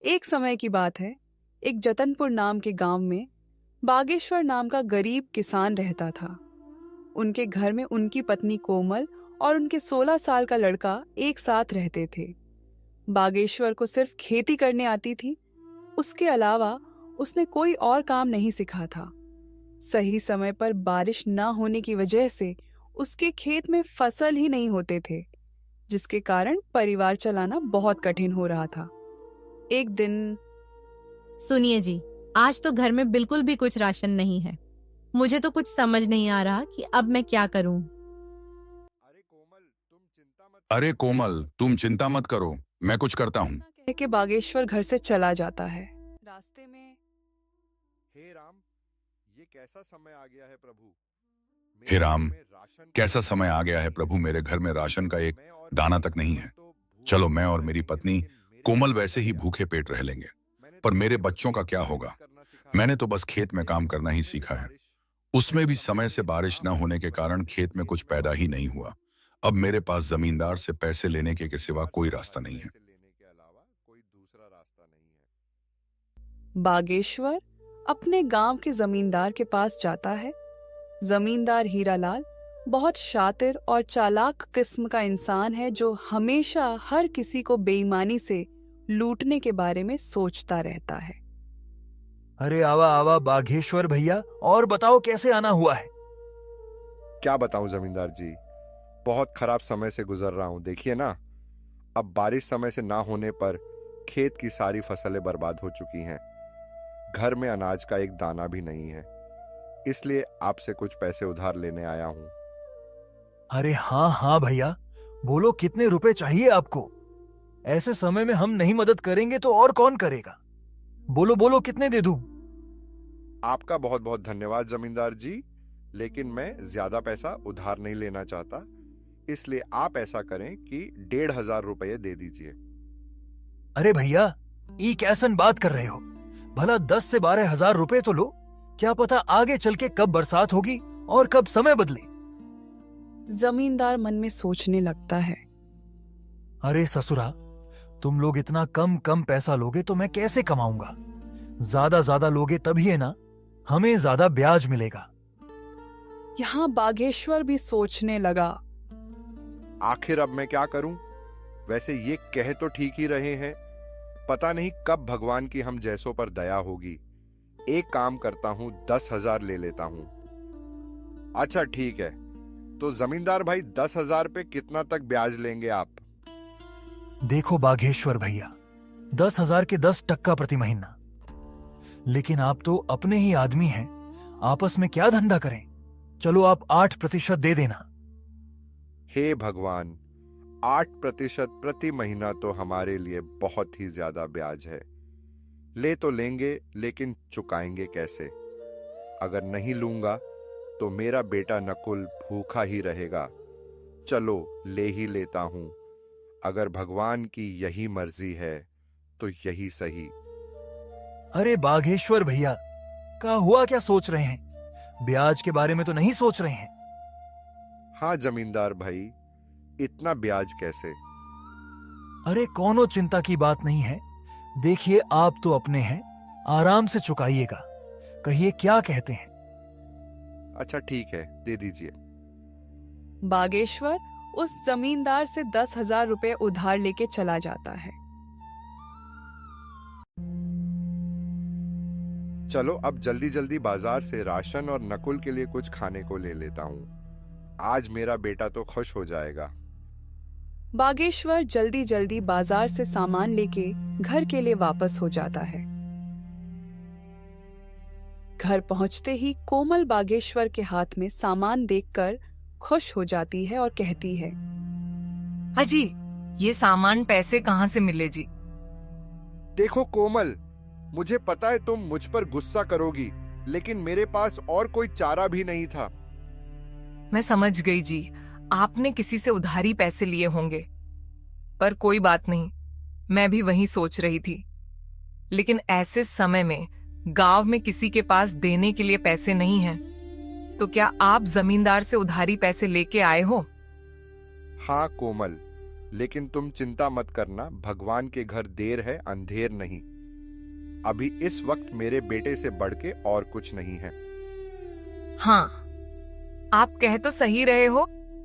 एक समय की बात है। एक जतनपुर नाम के गांव में बागेश्वर नाम का गरीब किसान रहता था। उनके घर में उनकी पत्नी कोमल और उनके 16 साल का लड़का एक साथ रहते थे। बागेश्वर को सिर्फ खेती करने आती थी। उसके अलावा उसने कोई और काम नहीं सीखा था। सही समय पर बारिश न होने की वजह से उसके खेत में फसल ही नहीं होते थे, जिसके कारण परिवार चलाना बहुत कठिन हो रहा था। एक दिन सुनिए जी, आज तो घर में बिल्कुल भी कुछ राशन नहीं है। मुझे तो कुछ समझ नहीं आ रहा कि अब मैं क्या करूं। अरे कोमल, तुम चिंता मत करो, मैं कुछ करता हूँ। कह के बागेश्वर घर से चला जाता है। रास्ते में हे राम, ये कैसा समय आ गया है प्रभु। हे राम, कैसा समय आ गया है प्रभु, मेरे घर में राशन का एक दाना तक नहीं है। चलो, मैं और मेरी पत्नी कोमल वैसे ही भूखे पेट रह लेंगे, पर मेरे बच्चों का क्या होगा। मैंने तो बस खेत में काम करना ही सीखा है, उसमें भी समय से बारिश न होने के कारण खेत में कुछ पैदा ही नहीं हुआ। अब मेरे पास जमींदार से पैसे लेने के सिवा कोई रास्ता नहीं है। बागेश्वर अपने गांव के जमींदार के पास जाता है। जमींदार हीरालाल बहुत शातिर और चालाक किस्म का इंसान है, जो हमेशा हर किसी को बेईमानी से लूटने के बारे में सोचता रहता है। अरे आवा आवा बागेश्वर भैया, और बताओ कैसे आना हुआ है। क्या बताऊं जमींदार जी, बहुत खराब समय से गुजर रहा हूं। देखिए ना, अब बारिश समय से ना होने पर खेत की सारी फसलें बर्बाद हो चुकी हैं। घर में अनाज का एक दाना भी नहीं है, इसलिए आपसे कुछ पैसे उधार लेने आया हूं। अरे हाँ हाँ भैया, बोलो कितने रुपए चाहिए आपको। ऐसे समय में हम नहीं मदद करेंगे तो और कौन करेगा। बोलो बोलो, कितने दे दूं। आपका बहुत बहुत धन्यवाद जमींदार जी, लेकिन मैं ज्यादा पैसा उधार नहीं लेना चाहता, इसलिए आप ऐसा करें कि 1,500 रुपये दे दीजिए। अरे भैया, ये कैसन बात कर रहे हो। भला 10 से 12,000 रुपए तो लो। क्या पता आगे चल के कब बरसात होगी और कब समय बदले। जमींदार मन में सोचने लगता है। अरे ससुरा, तुम लोग इतना कम कम पैसा लोगे तो मैं कैसे कमाऊंगा। ज्यादा लोगे तभी है ना, हमें ज्यादा ब्याज मिलेगा। यहाँ बागेश्वर भी सोचने लगा। आखिर अब मैं क्या करूं। वैसे ये कह तो ठीक ही रहे हैं, पता नहीं कब भगवान की हम जैसों पर दया होगी। एक काम करता हूं, 10,000 ले लेता हूं। अच्छा ठीक है, तो जमींदार भाई 10,000 पे कितना तक ब्याज लेंगे आप। देखो बागेश्वर भैया, 10,000 के 10% प्रति महीना। लेकिन आप तो अपने ही आदमी हैं, आपस में क्या धंधा करें। चलो आप 8% दे देना। हे भगवान, 8% प्रति महीना तो हमारे लिए बहुत ही ज्यादा ब्याज है। ले तो लेंगे, लेकिन चुकाएंगे कैसे। अगर नहीं लूंगा तो मेरा बेटा नकुल भूखा ही रहेगा। चलो ले ही लेता हूं, अगर भगवान की यही मर्जी है तो यही सही। अरे बागेश्वर भैया, क्या हुआ, क्या सोच रहे हैं। ब्याज के बारे में तो नहीं सोच रहे हैं। हाँ जमींदार भाई, इतना ब्याज कैसे। अरे कोनो चिंता की बात नहीं है। देखिए आप तो अपने हैं, आराम से चुकाइएगा। कहिए क्या कहते हैं। अच्छा ठीक है, दे दीजिए। बागेश्वर उस जमींदार से 10,000 रुपए उधार लेके चला जाता है। चलो अब जल्दी जल्दी बाजार से राशन और नकुल के लिए कुछ खाने को ले लेता हूं। आज मेरा बेटा तो खुश हो जाएगा। बागेश्वर जल्दी जल्दी बाजार से सामान लेके घर के लिए वापस हो जाता है। घर पहुंचते ही कोमल बागेश्वर के हाथ में सामान देखकर खुश हो जाती है और कहती है, अजी, ये सामान पैसे कहाँ से मिले जी। देखो कोमल, मुझे पता है तुम मुझ पर गुस्सा करोगी, लेकिन मेरे पास और कोई चारा भी नहीं था। मैं समझ गई जी, आपने किसी से उधारी पैसे लिए होंगे, पर कोई बात नहीं, मैं भी वही सोच रही थी। लेकिन ऐसे समय में गांव में किसी के पास देने के लिए पैसे नहीं हैं, तो क्या आप जमींदार से उधारी पैसे लेके आए हो। हाँ कोमल, लेकिन तुम चिंता मत करना, भगवान के घर देर है अंधेर नहीं। अभी इस वक्त मेरे बेटे से बढ़ के और कुछ नहीं है। हाँ, आप कह तो सही रहे हो,